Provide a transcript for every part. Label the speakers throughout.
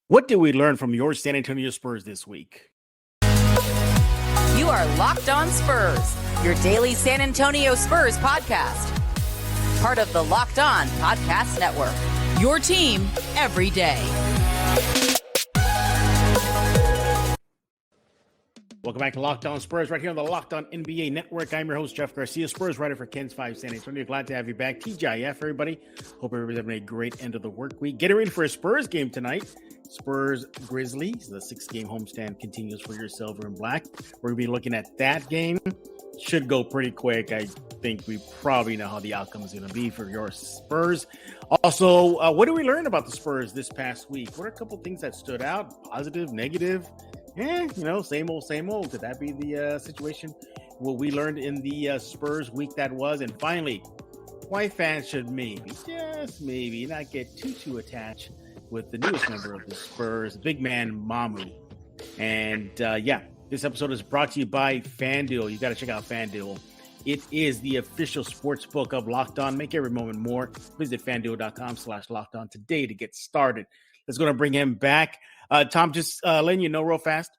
Speaker 1: What did we learn from your San Antonio Spurs this week?
Speaker 2: You are Locked On Spurs, your daily San Antonio Spurs podcast. Part of the Locked On Podcast Network, your team every day.
Speaker 1: Welcome back to Locked On Spurs right here on the Locked On NBA Network. I'm your host, Jeff Garcia, Spurs writer for Ken's 5 San Antonio. Glad to have you back. TGIF, everybody. Hope everybody's having a great end of the work week. Getting ready for a Spurs game tonight. Spurs-Grizzlies. The 6-game homestand continues for your silver and black. We're going to be looking at that game. Should go pretty quick. I think we probably know how the outcome is going to be for your Spurs. Also, what did we learn about the Spurs this past week? What are a couple things that stood out? Positive, negative? Same old. Could that be the situation? What we learned in the Spurs week that was? And finally, why fans should maybe, just maybe, not get too attached with the newest member of the Spurs, big man Mamu. And this episode is brought to you by FanDuel. You got to check out FanDuel. It is the official sports book of Locked On. Make every moment more. Visit FanDuel.com/LockedOn today to get started. Let's go and bring him back. Tom, just letting you know real fast,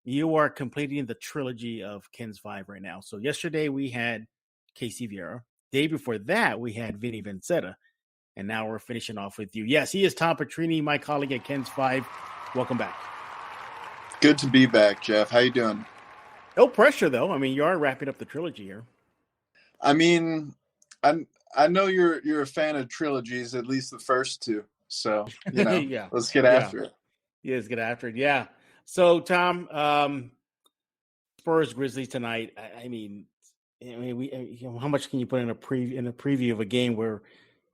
Speaker 1: you are completing the trilogy of Ken's 5 right now. So yesterday we had Casey Vieira. Day before that, we had Vinny Vencetta. And now we're finishing off with you. Yes, he is Tom Petrini, my colleague at Ken's 5. Welcome back.
Speaker 3: Good to be back, Jeff. How you doing?
Speaker 1: No pressure, though. I mean, you are wrapping up the trilogy here.
Speaker 3: I mean, I know you're a fan of trilogies, at least the first two. So,
Speaker 1: yeah.
Speaker 3: Let's get after it.
Speaker 1: Yeah, let's get after it. Yeah. So, Tom, Spurs-Grizzlies tonight. I mean, how much can you put in a preview of a game where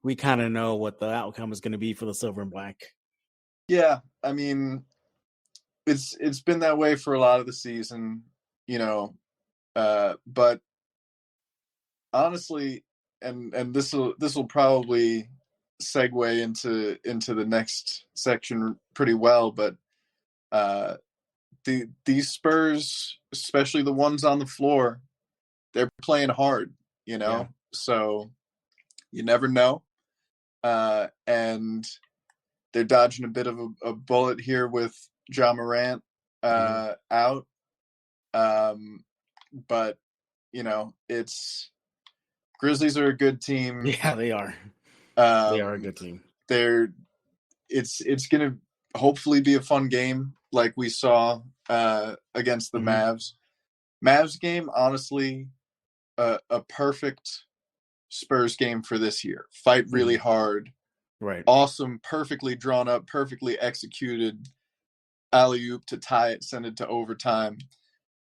Speaker 1: we kind of know what the outcome is going to be for the silver and black?
Speaker 3: Yeah, I mean, it's been that way for a lot of the season, but honestly, and this will probably segue into the next section pretty well, but these Spurs, especially the ones on the floor, they're playing hard,
Speaker 1: Yeah.
Speaker 3: So you never know. And they're dodging a bit of a bullet here with Ja Morant out. But it's Grizzlies are a good team.
Speaker 1: Yeah, they are. They are a good team.
Speaker 3: It's gonna hopefully be a fun game like we saw against the Mavs. Mavs game, honestly, a perfect Spurs game for this year. Fight really hard.
Speaker 1: Right.
Speaker 3: Awesome, perfectly drawn up, perfectly executed alley-oop to tie it, send it to overtime,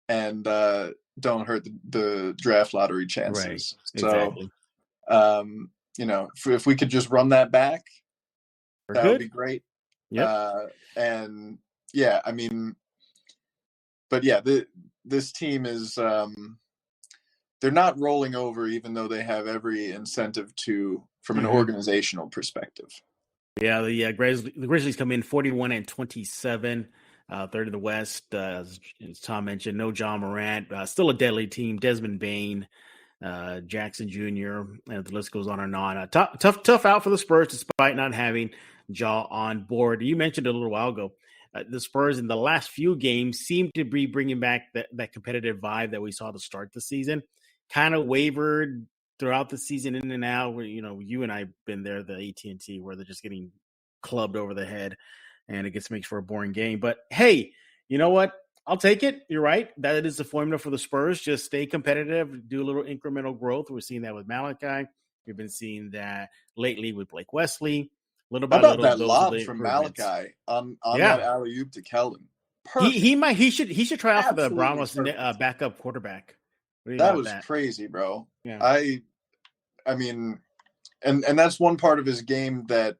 Speaker 3: and don't hurt the draft lottery chances.
Speaker 1: Right. Exactly.
Speaker 3: So, if we could just run that back, that would be great.
Speaker 1: Yeah.
Speaker 3: And yeah, I mean, but yeah, this team is they're not rolling over, even though they have every incentive to, from an organizational perspective.
Speaker 1: Yeah, the Grizzlies come in 41-27, third in the West. As Tom mentioned, no Ja Morant, still a deadly team. Desmond Bane, Jackson Jr., and the list goes on and on. Tough out for the Spurs despite not having Ja on board. You mentioned a little while ago, the Spurs in the last few games seem to be bringing back that competitive vibe that we saw to start the season. Kind of wavered throughout the season, in and out. Where you and I've been there, the AT&T, where they're just getting clubbed over the head, and it makes for a boring game. But hey, you know what? I'll take it. You're right. That is the formula for the Spurs. Just stay competitive, do a little incremental growth. We're seeing that with Malachi. We've been seeing that lately with Blake Wesley. Little by
Speaker 3: How about
Speaker 1: little,
Speaker 3: that lob from Malachi on that alley-oop to Keldon?
Speaker 1: He should try out for the Brahmas backup quarterback.
Speaker 3: That was crazy, bro.
Speaker 1: Yeah.
Speaker 3: I mean, and that's one part of his game that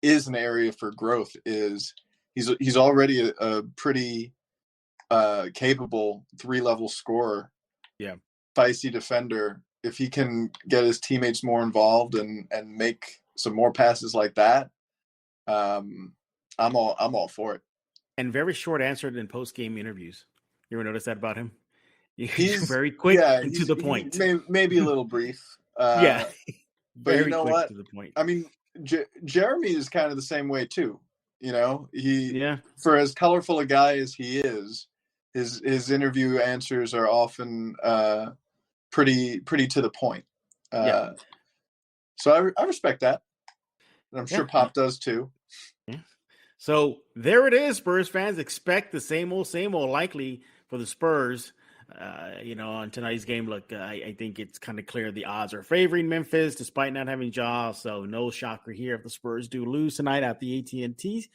Speaker 3: is an area for growth. Is he's already a pretty capable 3-level scorer.
Speaker 1: Yeah,
Speaker 3: feisty defender. If he can get his teammates more involved and make some more passes like that, I'm all for it.
Speaker 1: And very short answered in post-game interviews. You ever notice that about him? He's very quick and to the point.
Speaker 3: Maybe a little brief.
Speaker 1: But
Speaker 3: you know
Speaker 1: quick
Speaker 3: what?
Speaker 1: To the point.
Speaker 3: I mean, Jeremy is kind of the same way too. He for as colorful a guy as he is, his interview answers are often pretty to the point. So I respect that. And I'm sure Pop does too.
Speaker 1: Yeah. So there it is, Spurs fans. Expect the same old likely for the Spurs. On tonight's game, look, I think it's kind of clear the odds are favoring Memphis despite not having Ja. So no shocker here if the Spurs do lose tonight at the AT&T.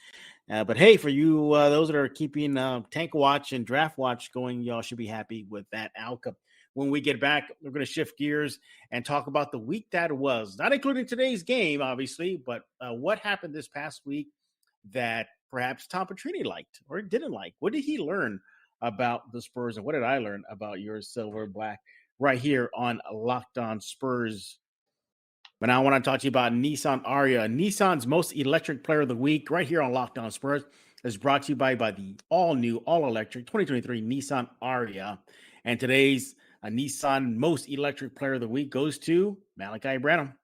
Speaker 1: But hey, for you, those that are keeping tank watch and draft watch going, y'all should be happy with that outcome. When we get back, we're going to shift gears and talk about the week that was, not including today's game, obviously, but what happened this past week that perhaps Tom Petrini liked or didn't like. What did he learn about the Spurs, and what did I learn about your silver black right here on Locked On Spurs? But now I want to talk to you about Nissan Ariya. Nissan's most electric player of the week right here on Locked On Spurs is brought to you by the all-new, all-electric 2023 Nissan Ariya. And today's Nissan most electric player of the week goes to Malachi Branham.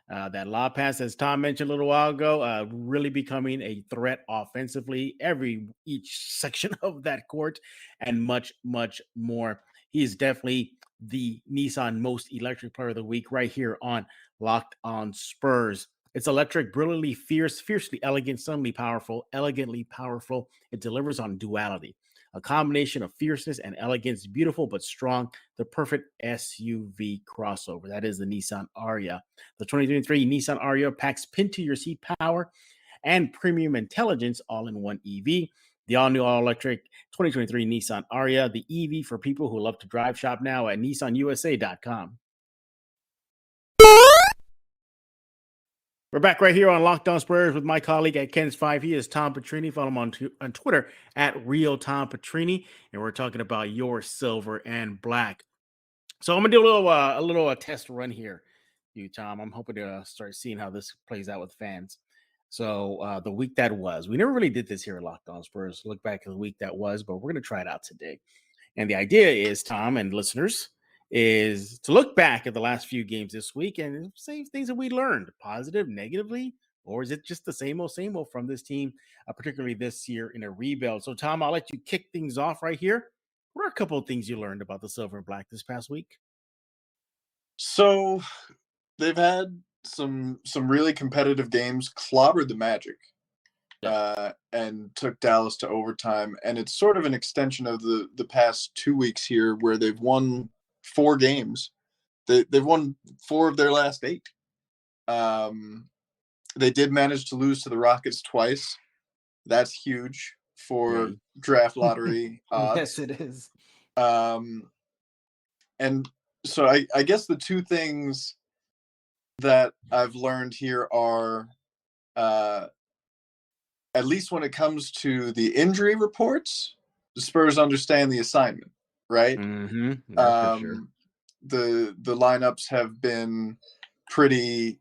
Speaker 1: That lob pass, as Tom mentioned a little while ago, really becoming a threat offensively, each section of that court, and much, much more. He is definitely the Nissan most electric player of the week right here on Locked On Spurs. It's electric, brilliantly fierce, fiercely elegant, suddenly powerful, elegantly powerful. It delivers on duality. A combination of fierceness and elegance, beautiful but strong, the perfect SUV crossover. That is the Nissan Ariya. The 2023 Nissan Ariya packs pin-to-your-seat power and premium intelligence all in one EV. The all-new, all-electric 2023 Nissan Ariya, the EV for people who love to drive. Shop now at nissanusa.com. We're back right here on Locked On Spurs with my colleague at Ken's 5. He is Tom Petrini. Follow him on Twitter at Real Tom Petrini. And we're talking about your silver and black. So I'm going to do a little test run here, you, Tom. I'm hoping to start seeing how this plays out with fans. So the week that was. We never really did this here at Locked On Spurs. Look back at the week that was, but we're going to try it out today. And the idea is, Tom and listeners, is to look back at the last few games this week and say things that we learned, positive, negatively, or is it just the same old from this team, particularly this year in a rebuild? So, Tom, I'll let you kick things off right here. What are a couple of things you learned about the Silver and Black this past week?
Speaker 3: So they've had some really competitive games, clobbered the Magic, and took Dallas to overtime. And it's sort of an extension of the past 2 weeks here where they've won 4 games. They've won 4 of their last 8. They did manage to lose to the Rockets twice. That's huge for draft lottery odds.
Speaker 1: Yes, it is.
Speaker 3: And so I guess the 2 things that I've learned here are, at least when it comes to the injury reports, the Spurs understand the assignment. Right.
Speaker 1: Mm-hmm. For sure.
Speaker 3: The lineups have been pretty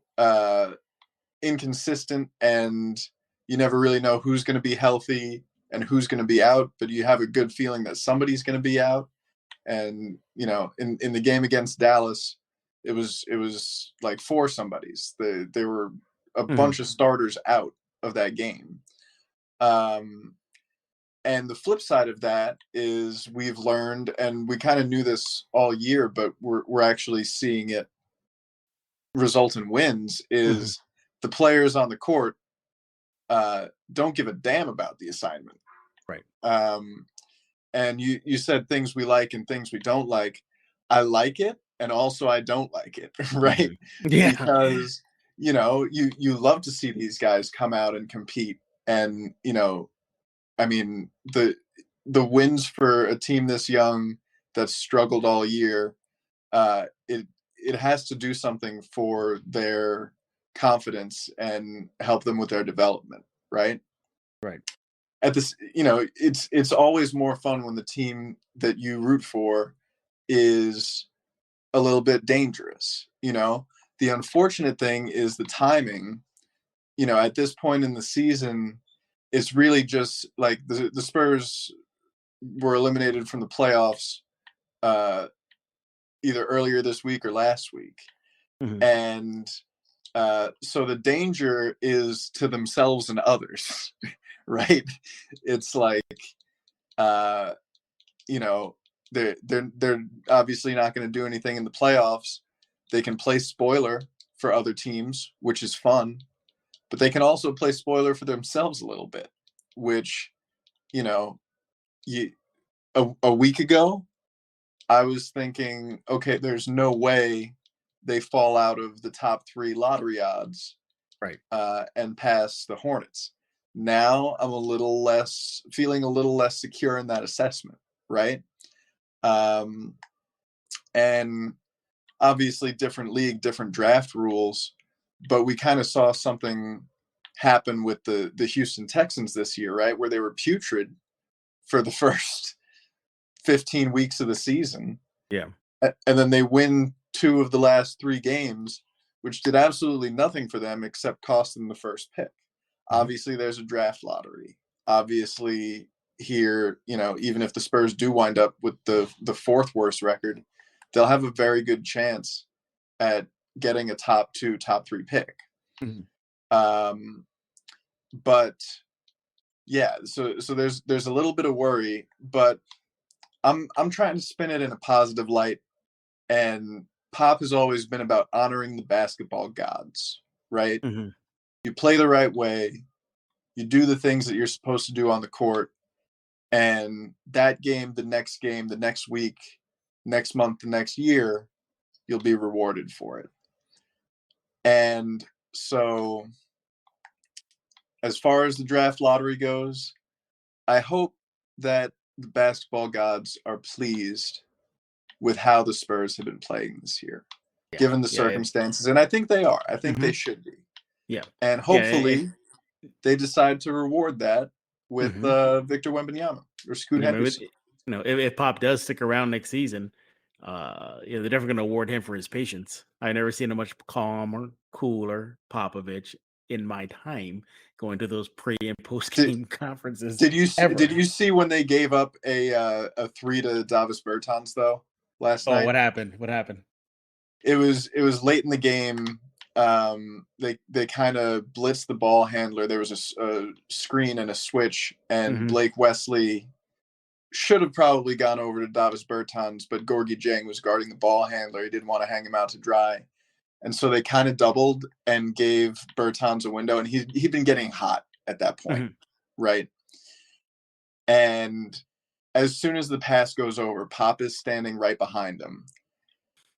Speaker 3: inconsistent, and you never really know who's going to be healthy and who's going to be out, but you have a good feeling that somebody's going to be out. And in the game against Dallas, it was like 4 somebodies. They were a bunch of starters out of that game. And the flip side of that is we've learned, and we kind of knew this all year, but we're actually seeing it result in wins, is the players on the court don't give a damn about the assignment.
Speaker 1: Right.
Speaker 3: And you said things we like and things we don't like. I like it, and also I don't like it, right?
Speaker 1: Yeah.
Speaker 3: Because, you love to see these guys come out and compete, and, I mean, the wins for a team this young that's struggled all year, it has to do something for their confidence and help them with their development, right?
Speaker 1: Right.
Speaker 3: At this, it's always more fun when the team that you root for is a little bit dangerous. The unfortunate thing is the timing. At this point in the season, it's really just like the Spurs were eliminated from the playoffs either earlier this week or last week. And so the danger is to themselves and others, right? It's like, you know, they're obviously not going to do anything in the playoffs. They can play spoiler for other teams, which is fun, but they can also play spoiler for themselves a little bit, which, you know, a week ago, I was thinking, okay, there's no way they fall out of the top 3 lottery odds,
Speaker 1: Right.
Speaker 3: And pass the Hornets. Now I'm feeling a little less secure in that assessment, right? And obviously different league, different draft rules, but we kind of saw something happen with the Houston Texans this year, right? Where they were putrid for the first 15 weeks of the season.
Speaker 1: Yeah.
Speaker 3: And then they win 2 of the last 3 games, which did absolutely nothing for them except cost them the first pick. Obviously, there's a draft lottery. Obviously, here, you know, even if the Spurs do wind up with the 4th worst record, they'll have a very good chance at getting a top 2, top 3 pick. But yeah, so there's a little bit of worry, but I'm trying to spin it in a positive light. And Pop has always been about honoring the basketball gods, right? You play the right way, you do the things that you're supposed to do on the court, and that game, the next week, next month, the next year, you'll be rewarded for it. And so as far as the draft lottery goes, I hope that the basketball gods are pleased with how the Spurs have been playing this year, given the circumstances. And I think they are. I think they should be.
Speaker 1: Yeah.
Speaker 3: And hopefully they decide to reward that with Victor Wembanyama or Scoot Henderson.
Speaker 1: If Pop does stick around next season, they're definitely going to award him for his patience. I've never seen a much calmer, cooler Popovich in my time going to those pre and post game conferences.
Speaker 3: Did you see when they gave up a 3 to Davis Bertans though last night?
Speaker 1: What happened?
Speaker 3: It was late in the game. They kind of blitzed the ball handler. There was a screen and a switch, and Blake Wesley should have probably gone over to Davis Bertans, but Gorgie Jang was guarding the ball handler. He didn't want to hang him out to dry. And so they kind of doubled and gave Bertans a window, and he'd been getting hot at that point, right? And as soon as the pass goes over, Pop is standing right behind him,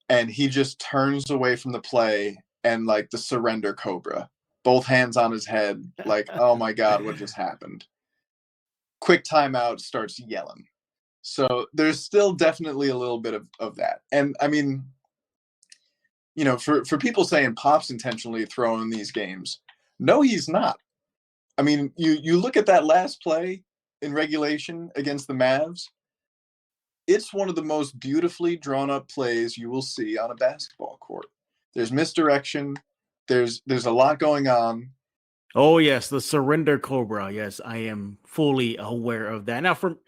Speaker 3: and he just turns away from the play and like the surrender cobra, both hands on his head, like, oh my God, what just happened? Quick timeout, starts yelling. So there's still definitely a little bit of that. And I mean, you know, for people saying Pop's intentionally throwing these games, no, he's not. I mean, you look at that last play in regulation against the Mavs, it's one of the most beautifully drawn up plays you will see on a basketball court. There's misdirection. There's a lot going on.
Speaker 1: Oh yes, the surrender cobra. Yes, I am fully aware of that. Now, from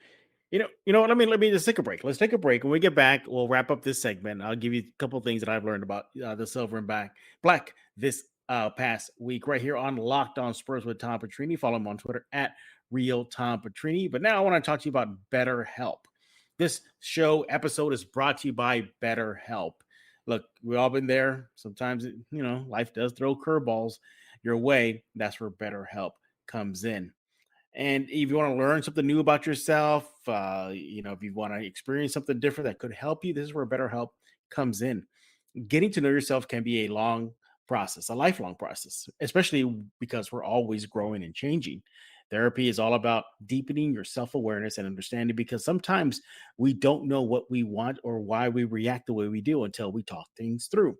Speaker 1: you know what? Let me just take a break. Let's take a break. When we get back, we'll wrap up this segment. I'll give you a couple of things that I've learned about the silver and black this past week right here on Locked On Spurs with Tom Petrini. Follow him on Twitter at Real Tom Petrini. But now I want to talk to you about BetterHelp. This episode is brought to you by BetterHelp. Look, we've all been there. Sometimes, life does throw curveballs your way. That's where BetterHelp comes in. And if you want to learn something new about yourself, if you want to experience something different that could help you, this is where BetterHelp comes in. Getting to know yourself can be a long process, a lifelong process, especially because we're always growing and changing. Therapy is all about deepening your self-awareness and understanding, because sometimes we don't know what we want or why we react the way we do until we talk things through.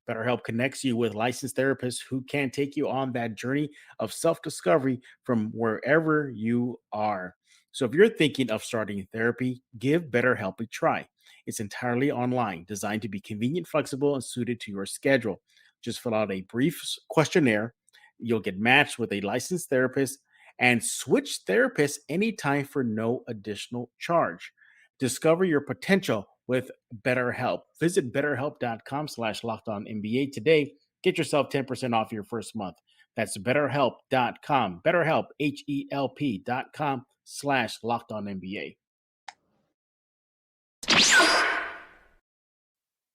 Speaker 1: BetterHelp connects you with licensed therapists who can take you on that journey of self-discovery from wherever you are. So if you're thinking of starting therapy, give BetterHelp a try. It's entirely online, designed to be convenient, flexible, and suited to your schedule. Just fill out a brief questionnaire. You'll get matched with a licensed therapist and switch therapists anytime for no additional charge. Discover your potential with BetterHelp. Visit betterhelp.com/LockedOnNBA today. Get yourself 10% off your first month. That's betterhelp.com. BetterHelp, HELP.com/LockedOnNBA.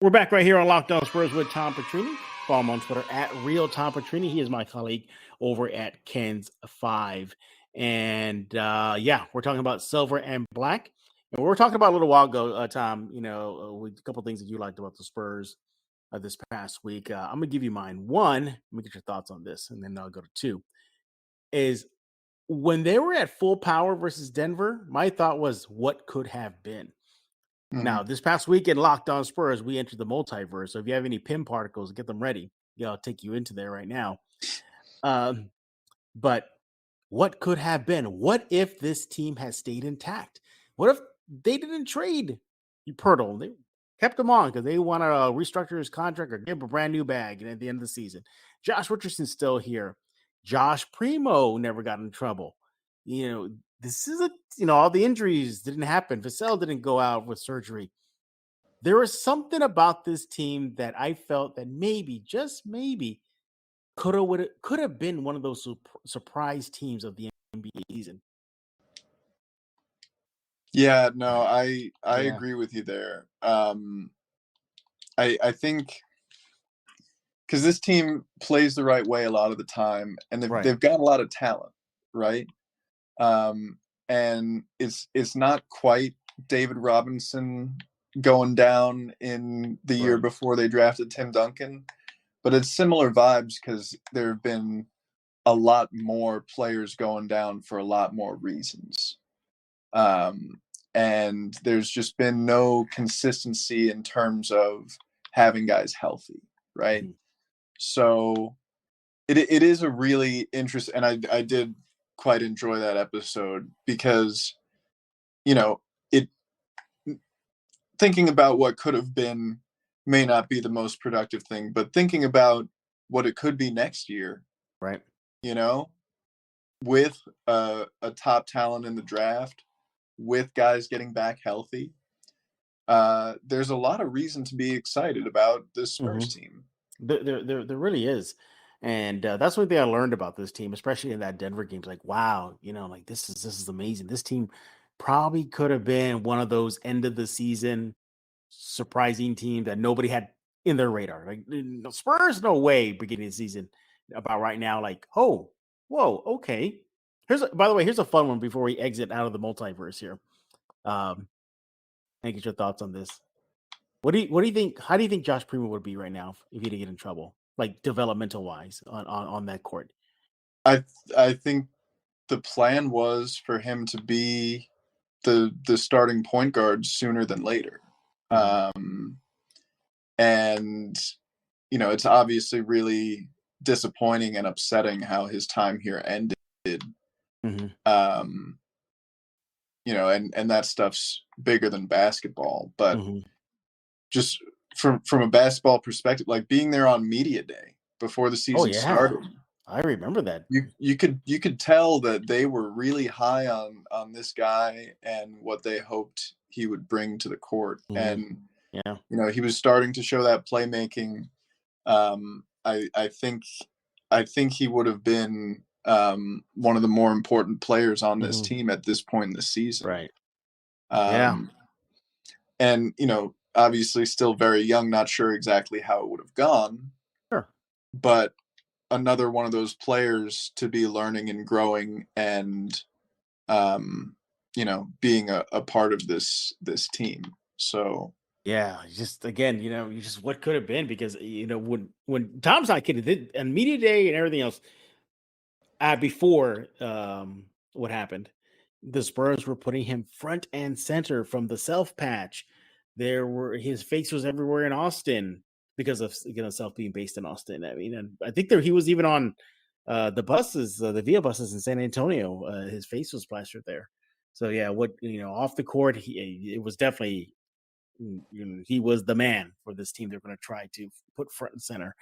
Speaker 1: We're back right here on Locked On Spurs with Tom Petrini. Follow him on Twitter at RealTomPetrini. He is my colleague over at Kens5. And we're talking about silver and black. And we were talking about a little while ago, Tom, a couple of things that you liked about the Spurs this past week. I'm going to give you mine. One, let me get your thoughts on this, and then I'll go to two, is when they were at full power versus Denver, my thought was what could have been. Mm-hmm. Now, this past week in Locked On Spurs, we entered the multiverse. So if you have any PIM particles, get them ready. I'll take you into there right now. But what could have been? What if this team has stayed intact? What if they didn't trade Pirtle? They kept him on because they want to restructure his contract or give him a brand new bag at the end of the season. Josh Richardson's still here. Josh Primo never got in trouble. This is all the injuries didn't happen. Vassell didn't go out with surgery. There was something about this team that I felt that maybe, just maybe, could have been one of those surprise teams of the NBA season.
Speaker 3: Yeah, no, I agree with you there. I think because this team plays the right way a lot of the time, and they've got a lot of talent, right? And it's not quite David Robinson going down in the year before they drafted Tim Duncan, but it's similar vibes because there have been a lot more players going down for a lot more reasons. And there's just been no consistency in terms of having guys healthy, right? Mm-hmm. So it is a really interesting, and I did quite enjoy that episode because, thinking about what could have been may not be the most productive thing, but thinking about what it could be next year,
Speaker 1: right?
Speaker 3: With a top talent in the draft, with guys getting back healthy, there's a lot of reason to be excited about this Spurs team.
Speaker 1: There really is. And that's one thing I learned about this team, especially in that Denver game. It's like, wow, this is amazing. This team probably could have been one of those end of the season surprising teams that nobody had in their radar. Like Spurs, no way beginning of the season. About right now, like, oh, whoa, okay. By the way, here's a fun one before we exit out of the multiverse here. I get your thoughts on this. What do you think? How do you think Josh Primo would be right now if he didn't get in trouble, like developmental wise on that court?
Speaker 3: I think the plan was for him to be the starting point guard sooner than later. And it's obviously really disappointing and upsetting how his time here ended. Mm-hmm. And that stuff's bigger than basketball, but just from a basketball perspective, like being there on media day before the season started.
Speaker 1: I remember that.
Speaker 3: You could tell that they were really high on this guy and what they hoped he would bring to the court. And he was starting to show that playmaking. I think he would have been one of the more important players on this team at this point in the season.
Speaker 1: Right.
Speaker 3: And obviously still very young, not sure exactly how it would have gone.
Speaker 1: Sure.
Speaker 3: But another one of those players to be learning and growing and being a part of this team. So
Speaker 1: just again, what could have been, because when Tom's not kidding, and media day and everything else before what happened, the Spurs were putting him front and center from the self patch. His face was everywhere in Austin because of self being based in Austin. I mean, and I think he was even on the buses, the VIA buses in San Antonio. His face was plastered there. So off the court, it was definitely, he was the man for this team. They're going to try to put front and center,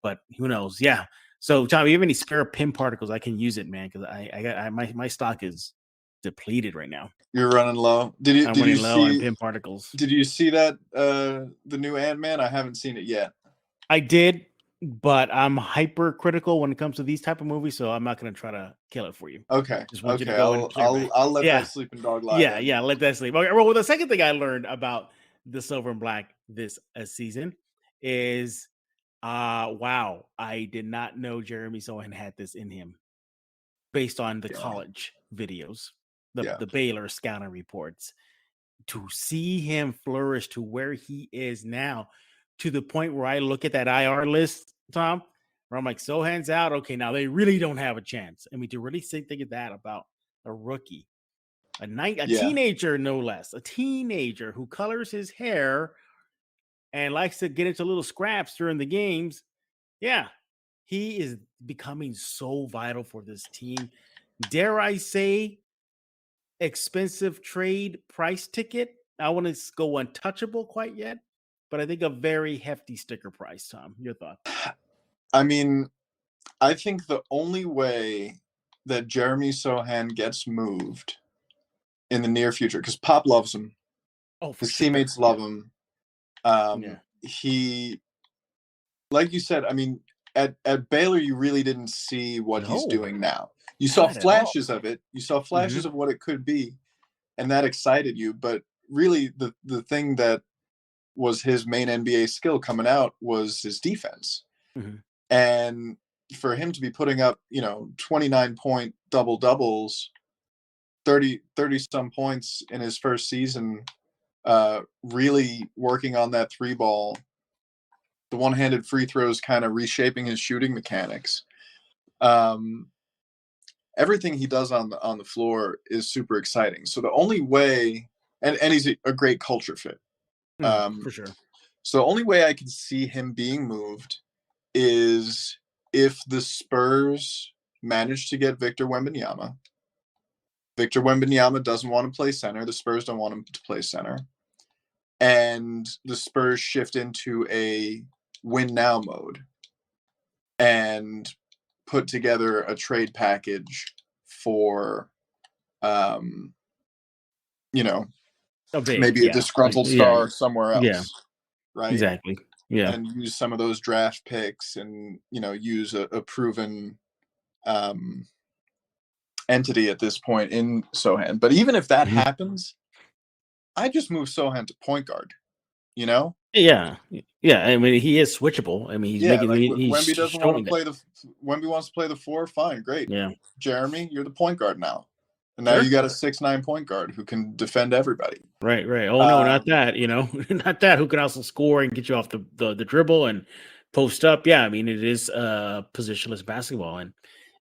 Speaker 1: but who knows? Yeah. So Tom, you have any spare PIM particles? I can use it, man, because my stock is depleted right now.
Speaker 3: You're running low.
Speaker 1: I'm running low on PIM particles.
Speaker 3: Did you see that the new Ant-Man? I haven't seen it yet.
Speaker 1: I did. but I'm hypercritical when it comes to these type of movies, so I'm not going to try to kill it for you.
Speaker 3: Okay.
Speaker 1: Just want you to
Speaker 3: Okay.
Speaker 1: go and clear back.
Speaker 3: I'll let
Speaker 1: Yeah,
Speaker 3: that sleeping dog lie
Speaker 1: yeah,
Speaker 3: then.
Speaker 1: yeah. Let that sleep. Okay, well, the second thing I learned about the Silver and Black this season is, wow, I did not know Jeremy Sohan had this in him based on the
Speaker 3: Yeah.
Speaker 1: college videos,
Speaker 3: Yeah.
Speaker 1: the Baylor scouting reports. To see him flourish to where he is now, to the point where I look at that IR list, Tom, where I'm like, Sohan's out. Okay, now they really don't have a chance. I mean, to really think of that about a rookie, a
Speaker 3: Yeah.
Speaker 1: teenager, no less, a teenager who colors his hair and likes to get into little scraps during the games. Yeah, he is becoming so vital for this team. Dare I say, expensive trade price ticket. I want to go untouchable quite yet, but I think a very hefty sticker price. Tom, your thought?
Speaker 3: I mean, I think the only way that Jeremy Sohan gets moved in the near future, because Pop loves him, his teammates love him. He, like you said, I mean, at Baylor, you really didn't see what he's doing now. You saw flashes of it. You saw flashes of what it could be, and that excited you. But really, the thing that was his main NBA skill coming out was his defense. And for him to be putting up, 29-point double-doubles, 30 some points in his first season, really working on that three ball, the one-handed free throws kind of reshaping his shooting mechanics. Everything he does on the floor is super exciting. So the only way, and he's a great culture fit.
Speaker 1: For sure.
Speaker 3: So the only way I can see him being moved is if the Spurs manage to get Victor Wembanyama. Victor Wembanyama doesn't want to play center. The Spurs don't want him to play center. And the Spurs shift into a win now mode and put together a trade package for, maybe a disgruntled star somewhere else.
Speaker 1: Yeah.
Speaker 3: Right.
Speaker 1: Exactly. Yeah.
Speaker 3: And use some of those draft picks and, use a proven entity at this point in Sohan. But even if that happens, I just move Sohan to point guard,
Speaker 1: Yeah. I mean, he is switchable. I mean, he's
Speaker 3: Wemby doesn't want to play Wemby wants to play the 4. Fine. Great.
Speaker 1: Yeah.
Speaker 3: Jeremy, you're the point guard now. And now you got a 6'9" point guard who can defend everybody.
Speaker 1: Right. Oh, no, not that, not that, who can also score and get you off the dribble and post up. Yeah, I mean, it is positionless basketball and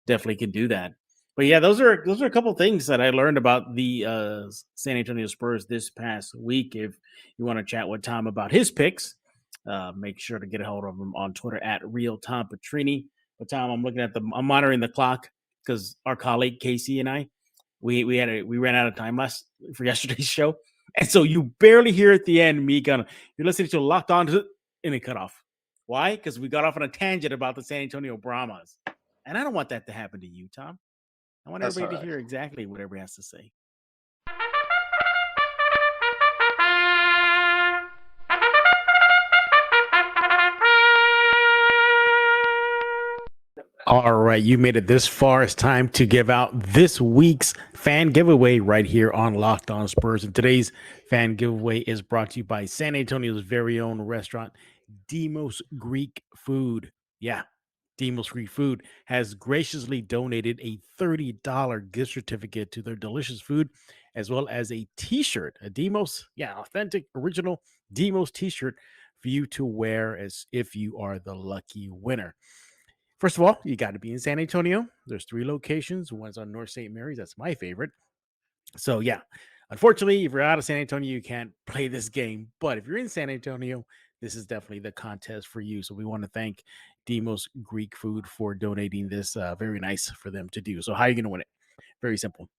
Speaker 1: definitely can do that. But yeah, those are a couple of things that I learned about the San Antonio Spurs this past week. If you want to chat with Tom about his picks, make sure to get a hold of him on Twitter at Real Tom Petrini. But Tom, I'm monitoring the clock because our colleague Casey and I, we ran out of time for yesterday's show, and so you barely hear at the end me you're listening to Locked On and it cut off. Why? Because we got off on a tangent about the San Antonio Brahmas, and I don't want that to happen to you, Tom. I want everybody to hear exactly what everybody has to say. All right, you made it this far. It's time to give out this week's fan giveaway right here on Locked On Spurs. And today's fan giveaway is brought to you by San Antonio's very own restaurant, Demos Greek Food. Yeah, Demos Greek Food has graciously donated a $30 gift certificate to their delicious food, as well as a t-shirt, a Demos, authentic, original Demos t-shirt for you to wear as if you are the lucky winner. First of all, you got to be in San Antonio. There's 3 locations. One's on North St. Mary's. That's my favorite. So, yeah, unfortunately, if you're out of San Antonio, you can't play this game. But if you're in San Antonio, this is definitely the contest for you. So we want to thank Demos Greek Food for donating this. Very nice for them to do. So how are you going to win it? Very simple.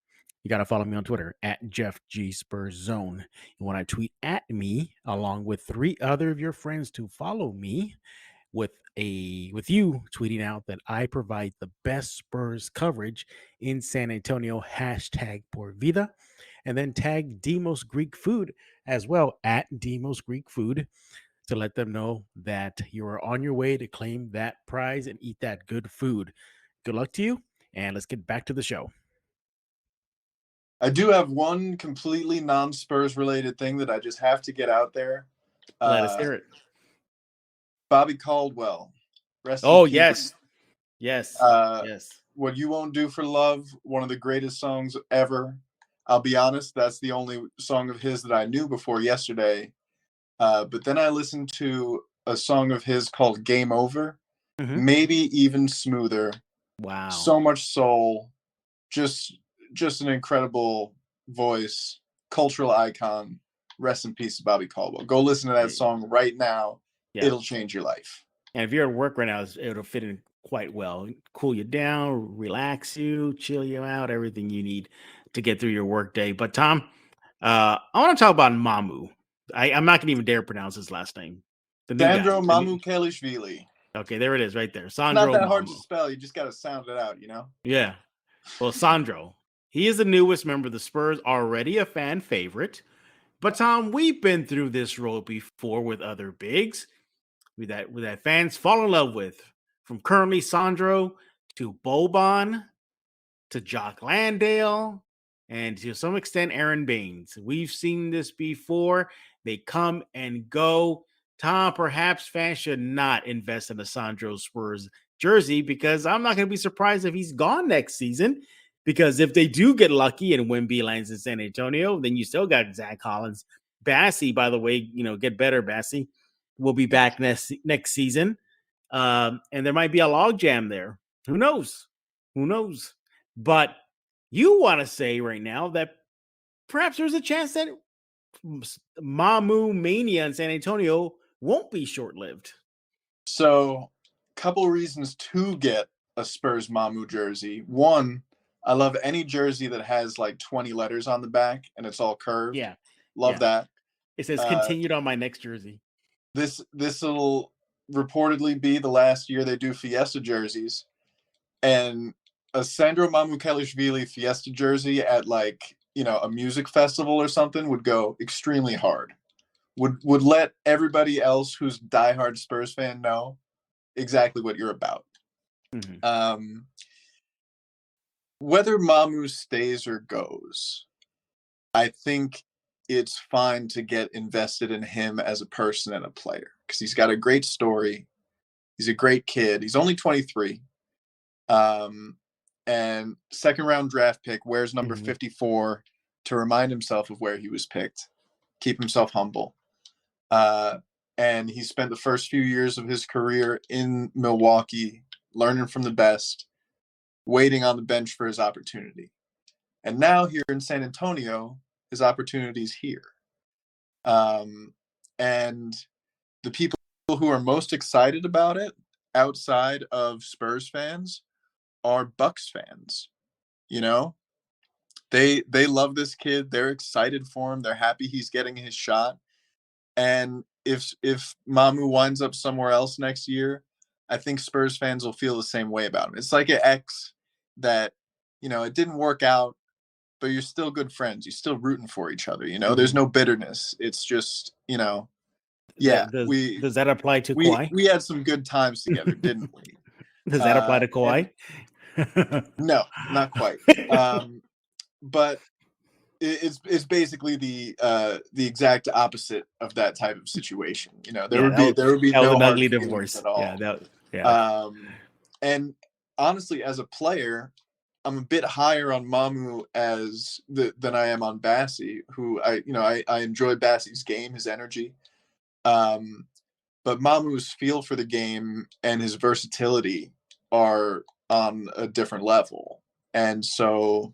Speaker 1: You got to follow me on Twitter at Jeff G Spurs Zone. You want to tweet at me along with 3 other of your friends to follow me, with you tweeting out that I provide the best Spurs coverage in San Antonio, hashtag Por Vida, and then tag Demos Greek Food as well at Demos Greek Food to let them know that you are on your way to claim that prize and eat that good food. Good luck to you, and let's get back to the show.
Speaker 3: I do have one completely non-Spurs related thing that I just have to get out there.
Speaker 1: Let us hear it.
Speaker 3: Bobby Caldwell. Rest in
Speaker 1: Oh,
Speaker 3: peace.
Speaker 1: yes. Yes. Yes.
Speaker 3: What You Won't Do for Love, one of the greatest songs ever. I'll be honest, that's the only song of his that I knew before yesterday. But then I listened to a song of his called Game Over. Maybe even smoother.
Speaker 1: Wow.
Speaker 3: So much soul. Just an incredible voice. Cultural icon. Rest in peace to Bobby Caldwell. Go listen to that song right now. Yeah. It'll change your life.
Speaker 1: And if you're at work right now, it'll fit in quite well. Cool you down, relax you, chill you out, everything you need to get through your work day. But Tom, I want to talk about Mamu. I'm not going to even dare pronounce his last name.
Speaker 3: Sandro Mamukelashvili.
Speaker 1: Okay, there it is right there. Sandro.
Speaker 3: Not that hard to spell. You just got to sound it out, you know?
Speaker 1: Yeah. Well, Sandro, he is the newest member of the Spurs, already a fan favorite. But Tom, we've been through this road before with other bigs that fans fall in love with. From currently Sandro to Boban to Jock Landale and to some extent Aaron Baines. We've seen this before. They come and go. Tom, perhaps fans should not invest in a Sandro Spurs jersey because I'm not going to be surprised if he's gone next season. Because if they do get lucky and Wemby lands in San Antonio, then you still got Zach Collins. Bassey, by the way, get better, Bassey, will be back next season. And there might be a logjam there. Who knows? But you want to say right now that perhaps there's a chance that Mamu Mania in San Antonio won't be short-lived.
Speaker 3: So, couple reasons to get a Spurs Mamu jersey. One, I love any jersey that has like 20 letters on the back and it's all curved.
Speaker 1: Yeah.
Speaker 3: Love that.
Speaker 1: It says continued on my next jersey.
Speaker 3: This will reportedly be the last year they do Fiesta jerseys. And a Sandro Mamukelashvili Fiesta jersey at a music festival or something would go extremely hard. Would let everybody else who's diehard Spurs fan know exactly what you're about. Mm-hmm. Whether Mamu stays or goes, I think it's fine to get invested in him as a person and a player because he's got a great story. He's a great kid. He's only 23. And second round draft pick, wears number 54 to remind himself of where he was picked, keep himself humble. And he spent the first few years of his career in Milwaukee, learning from the best, waiting on the bench for his opportunity. And now here in San Antonio, his opportunity's here. And the people who are most excited about it outside of Spurs fans are Bucks fans. They love this kid. They're excited for him. They're happy he's getting his shot. And if Mamu winds up somewhere else next year, I think Spurs fans will feel the same way about him. It's like an ex that, it didn't work out, but you're still good friends. You're still rooting for each other. There's no bitterness. It's just, yeah.
Speaker 1: Does that apply to Kawhi?
Speaker 3: We had some good times together, didn't we?
Speaker 1: Does that apply to Kawhi?
Speaker 3: No, not quite. But it's basically the exact opposite of that type of situation. There would be no
Speaker 1: ugly divorce
Speaker 3: at all.
Speaker 1: Yeah.
Speaker 3: And honestly, as a player, I'm a bit higher on Mamu than I am on Bassey, who I enjoy Bassey's game, his energy. But Mamu's feel for the game and his versatility are on a different level. And so,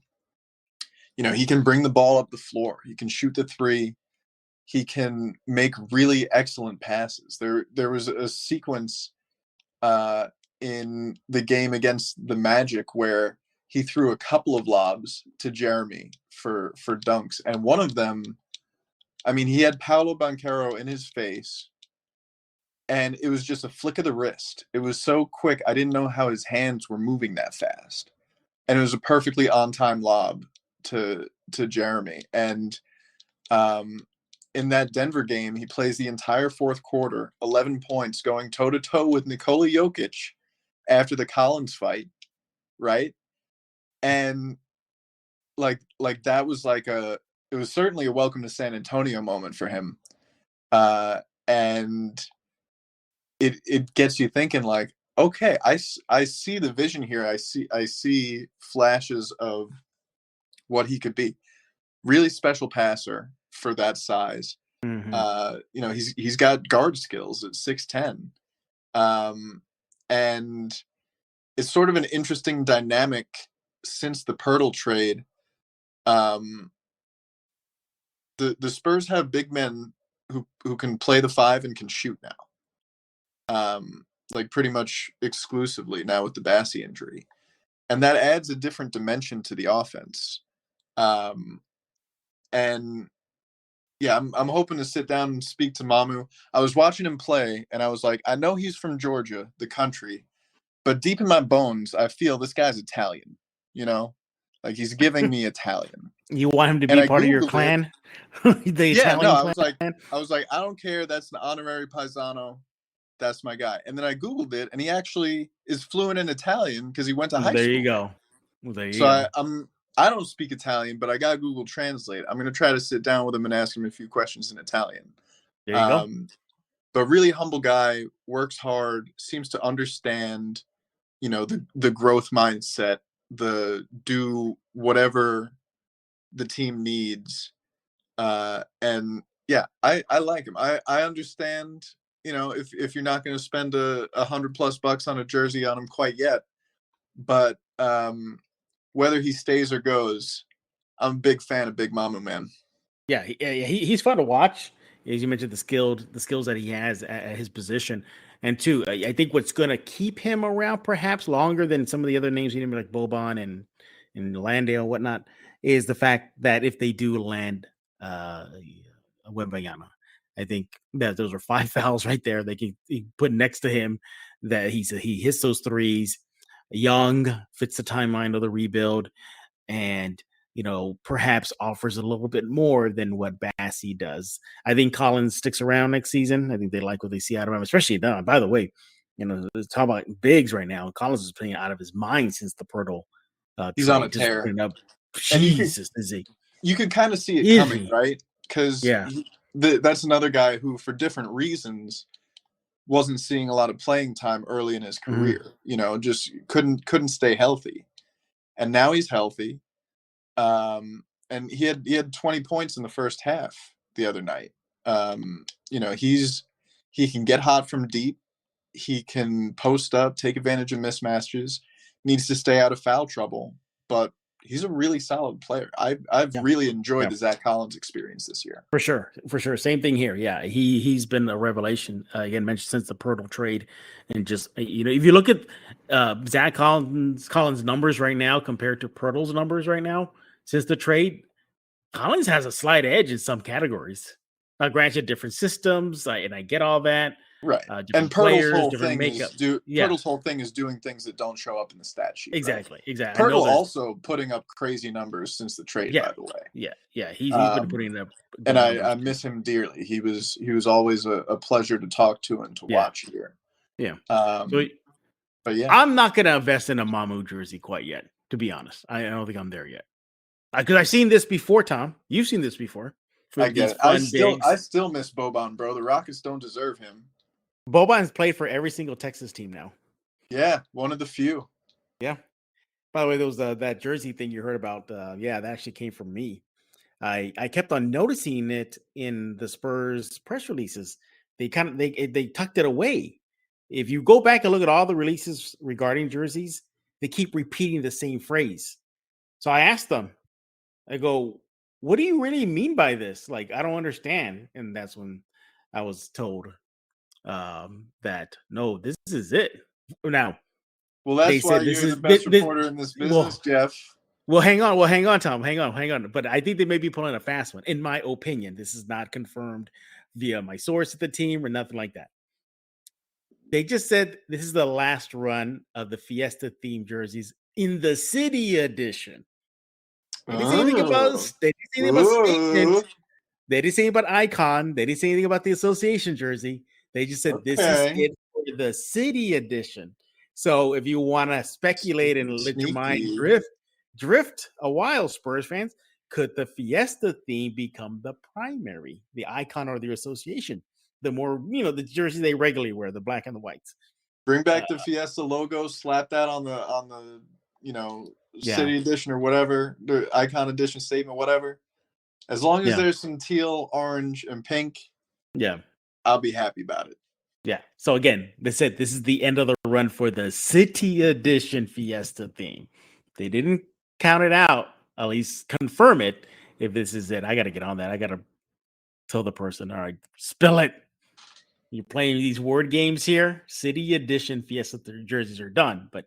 Speaker 3: he can bring the ball up the floor. He can shoot the three. He can make really excellent passes. There was a sequence in the game against the Magic where he threw a couple of lobs to Jeremy for dunks. And one of them, he had Paolo Banchero in his face, and it was just a flick of the wrist. It was so quick, I didn't know how his hands were moving that fast. And it was a perfectly on-time lob to Jeremy. And in that Denver game, he plays the entire fourth quarter, 11 points, going toe-to-toe with Nikola Jokic after the Collins fight, right? And like that was it was certainly a welcome to San Antonio moment for him. And it gets you thinking like, okay, I see the vision here. I see flashes of what he could be. Really special passer for that size. Mm-hmm. He's got guard skills at 6'10". And it's sort of an interesting dynamic since the Pirtle trade. The Spurs have big men who can play the 5 and can shoot now. Like pretty much exclusively now with the Bassie injury. And that adds a different dimension to the offense. And yeah, I'm hoping to sit down and speak to Mamu. I was watching him play, and I was like, I know he's from Georgia, the country, but deep in my bones, I feel this guy's Italian. Like he's giving me Italian.
Speaker 1: You want him to be part of your clan?
Speaker 3: I was like, I don't care. That's an honorary paisano. That's my guy. And then I Googled it, and he actually is fluent in Italian because he went to high school.
Speaker 1: There you go.
Speaker 3: I don't speak Italian, but I got Google Translate. I'm going to try to sit down with him and ask him a few questions in Italian.
Speaker 1: There you go.
Speaker 3: But really humble guy, works hard, seems to understand, the growth mindset, the do whatever the team needs. And yeah, I like him. I understand, if you're not going to spend $100+ on a jersey on him quite yet, but whether he stays or goes, I'm a big fan of Big Mamu, man.
Speaker 1: Yeah, he's fun to watch. As you mentioned, the skills that he has at his position, and two, I think what's going to keep him around perhaps longer than some of the other names, like Boban and Landale and whatnot, is the fact that if they do land Wembanyama, I think that those are 5 fouls right there. They can put next to him that he hits those threes. Young, fits the timeline of the rebuild, and perhaps offers a little bit more than what Bassie does. I think Collins sticks around next season. I think they like what they see out of him, especially now. By the way, talk about bigs right now. Collins is playing out of his mind since the Pirtle.
Speaker 3: He's on a tear.
Speaker 1: Jesus, is he?
Speaker 3: You could kind of see it coming, right? Because that's another guy who, for different reasons, wasn't seeing a lot of playing time early in his career. Just couldn't stay healthy, and now he's healthy. And he had 20 points in the first half the other night. He can get hot from deep. He can post up, take advantage of mismatches. Needs to stay out of foul trouble, but he's a really solid player. I've really enjoyed the Zach Collins experience this year. For
Speaker 1: sure. Same thing here. Yeah, he's been a revelation. Again, mentioned since the Pirtle trade, and just if you look at Zach Collins' numbers right now compared to Pirtle's numbers right now since the trade, Collins has a slight edge in some categories. Now, granted, different systems, and I get all that.
Speaker 3: Right. And Pirtle's whole thing is doing things that don't show up in the stat sheet.
Speaker 1: Exactly.
Speaker 3: Right? Exactly. Pirtle also putting up crazy numbers since the trade, by the way.
Speaker 1: Yeah. He's been putting up.
Speaker 3: And I miss him dearly. He was always a pleasure to talk to and to watch here.
Speaker 1: Yeah.
Speaker 3: But yeah,
Speaker 1: I'm not going to invest in a Mamu jersey quite yet, to be honest. I don't think I'm there yet. Because I've seen this before, Tom. You've seen this before.
Speaker 3: I get it. I still miss Boban, bro. The Rockets don't deserve him.
Speaker 1: Boban's played for every single Texas team now.
Speaker 3: Yeah, one of the few.
Speaker 1: Yeah. By the way, there was that jersey thing you heard about. That actually came from me. I kept on noticing it in the Spurs press releases. They tucked it away. If you go back and look at all the releases regarding jerseys, they keep repeating the same phrase. So I asked them, I go, what do you really mean by this? Like, I don't understand. And that's when I was told that no, this is it. Now,
Speaker 3: well, that's why you're the best reporter in this business, Jeff.
Speaker 1: Well, hang on, Tom. Hang on. But I think they may be pulling a fast one. In my opinion, this is not confirmed via my source at the team or nothing like that. They just said this is the last run of the Fiesta themed jerseys in the city edition. They didn't say anything about statement. They didn't say anything about icon. They didn't say anything about the association jersey. They just said this is it for the city edition. So if you want to speculate and let your mind drift a while, Spurs fans, could the Fiesta theme become the primary, the icon or the association? The more, the jersey they regularly wear, the black and the whites.
Speaker 3: Bring back the Fiesta logo, slap that on the city edition or whatever, the icon edition statement, whatever. As long as there's some teal, orange, and pink, I'll be happy about it.
Speaker 1: Yeah. So again, they said this is the end of the run for the city edition Fiesta theme. They didn't count it out, at least confirm it. If this is it, I got to get on that. I got to tell the person, all right, spill it. You're playing these word games here. City edition Fiesta jerseys are done, but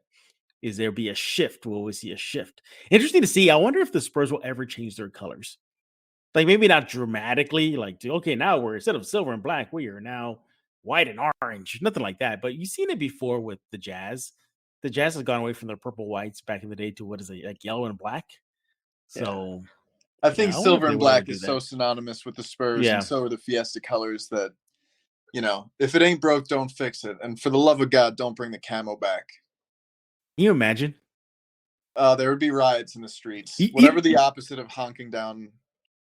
Speaker 1: is there be a shift? Will we see a shift? Interesting to see. I wonder if the Spurs will ever change their colors. Like maybe not dramatically, like, okay, now we're instead of silver and black, we are now white and orange. Nothing like that. But you've seen it before with the Jazz. The Jazz has gone away from their purple whites back in the day to what is it, like yellow and black? So
Speaker 3: I think silver and black is so synonymous with the Spurs, and so are the Fiesta colors that, if it ain't broke, don't fix it. And for the love of God, don't bring the camo back.
Speaker 1: Can you imagine?
Speaker 3: There would be riots in the streets. Whatever the opposite of honking down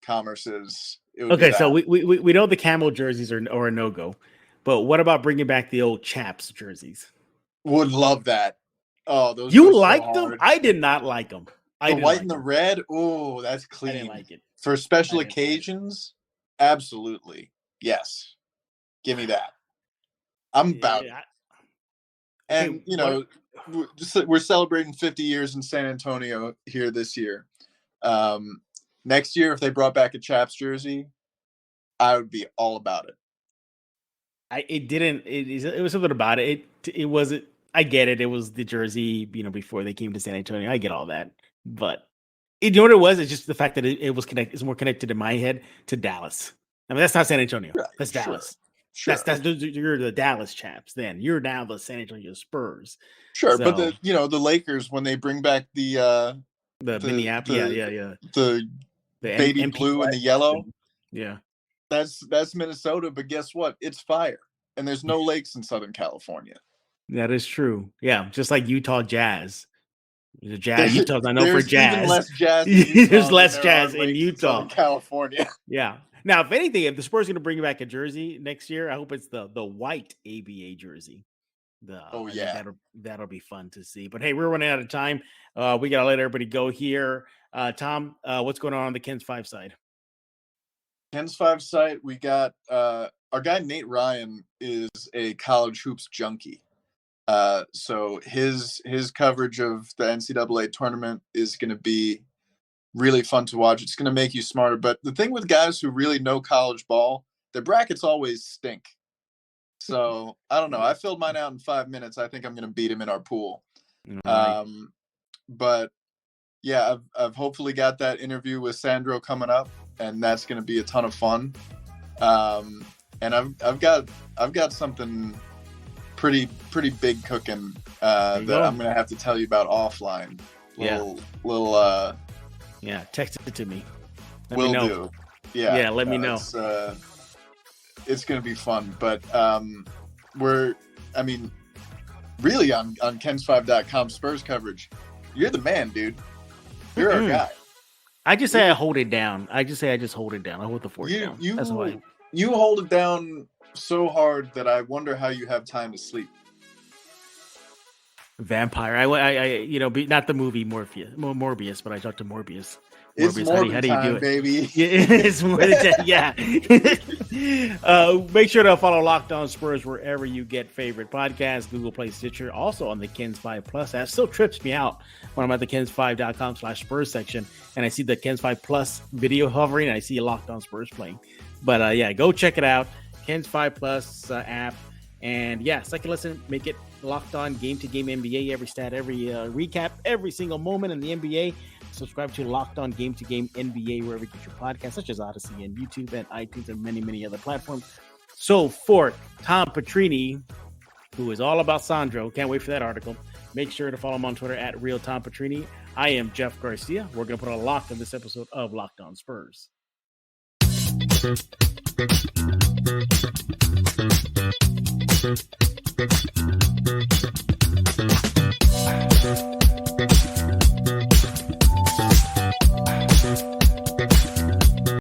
Speaker 3: commerce is. It would be that.
Speaker 1: So we know the camo jerseys are a no-go. But what about bringing back the old Chaps jerseys?
Speaker 3: Would love that. Oh, those
Speaker 1: you liked them? I did not like them.
Speaker 3: The white and the red? Oh, that's clean.
Speaker 1: I didn't like it.
Speaker 3: For special occasions? Absolutely. Yes. Give me that. I'm about it. And, we're celebrating 50 years in San Antonio here this year. Next year, if they brought back a Chaps jersey, I would be all about it.
Speaker 1: It was something about it. It wasn't, I get it. It was the jersey, before they came to San Antonio. I get all that. But you know what it was? It's just the fact that it was connected. It's more connected in my head to Dallas. I mean, that's not San Antonio. Right, that's Dallas. Sure. You're the Dallas Chaps. Then you're now the San Antonio Spurs.
Speaker 3: Sure, so, but the Lakers, when they bring back the
Speaker 1: Minneapolis,
Speaker 3: the baby blue and the yellow, that's Minnesota. But guess what? It's fire, and there's no lakes in Southern California.
Speaker 1: That is true. Yeah, just like Utah Jazz. The Jazz, Utah's I know for Jazz.
Speaker 3: Even less jazz. There's
Speaker 1: less jazz in Utah,
Speaker 3: California.
Speaker 1: Yeah. Now, if anything, if the Spurs are going to bring back a jersey next year, I hope it's the white ABA jersey. That'll be fun to see. But hey, we're running out of time. We got to let everybody go here. Tom, what's going on the Ken's 5 side?
Speaker 3: Ken's 5 site, we got our guy Nate Ryan is a college hoops junkie. So his coverage of the NCAA tournament is going to be really fun to watch. It's going to make you smarter. But the thing with guys who really know college ball, their brackets always stink. So I don't know. I filled mine out in 5 minutes. I think I'm going to beat him in our pool. Right. But yeah, I've hopefully got that interview with Sandro coming up, and that's going to be a ton of fun. And I've got something pretty big cooking that I'm going to have to tell you about offline.
Speaker 1: Text it to me.
Speaker 3: Will do. Yeah,
Speaker 1: let me know.
Speaker 3: It's going to be fun, but really on Kens5.com Spurs coverage, you're the man, dude. You're our guy.
Speaker 1: I just say I hold it down. I just hold it down. I hold the fort down. That's why.
Speaker 3: You hold it down so hard that I wonder how you have time to sleep.
Speaker 1: Vampire. I not the movie Morbius, but I talked to Morbius.
Speaker 3: It's Morbid how do you do it, baby?
Speaker 1: It's more than that. Yeah. Make sure to follow Locked On Spurs wherever you get favorite podcasts, Google Play, Stitcher, also on the Kens 5 Plus app. Still trips me out when I'm at the Kens5.com/Spurs section and I see the Kens 5 Plus video hovering and I see Locked On Spurs playing. But go check it out. Kens 5 Plus app. And second listen, make it Locked On Game-to-Game NBA, every stat, every recap, every single moment in the NBA. Subscribe to Locked On Game-to-Game NBA wherever you get your podcasts, such as Odyssey and YouTube and iTunes and many, many other platforms. So for Tom Petrini, who is all about Sandro, can't wait for that article. Make sure to follow him on Twitter at RealTomPetrini. I am Jeff Garcia. We're going to put a lock on this episode of Locked On Spurs.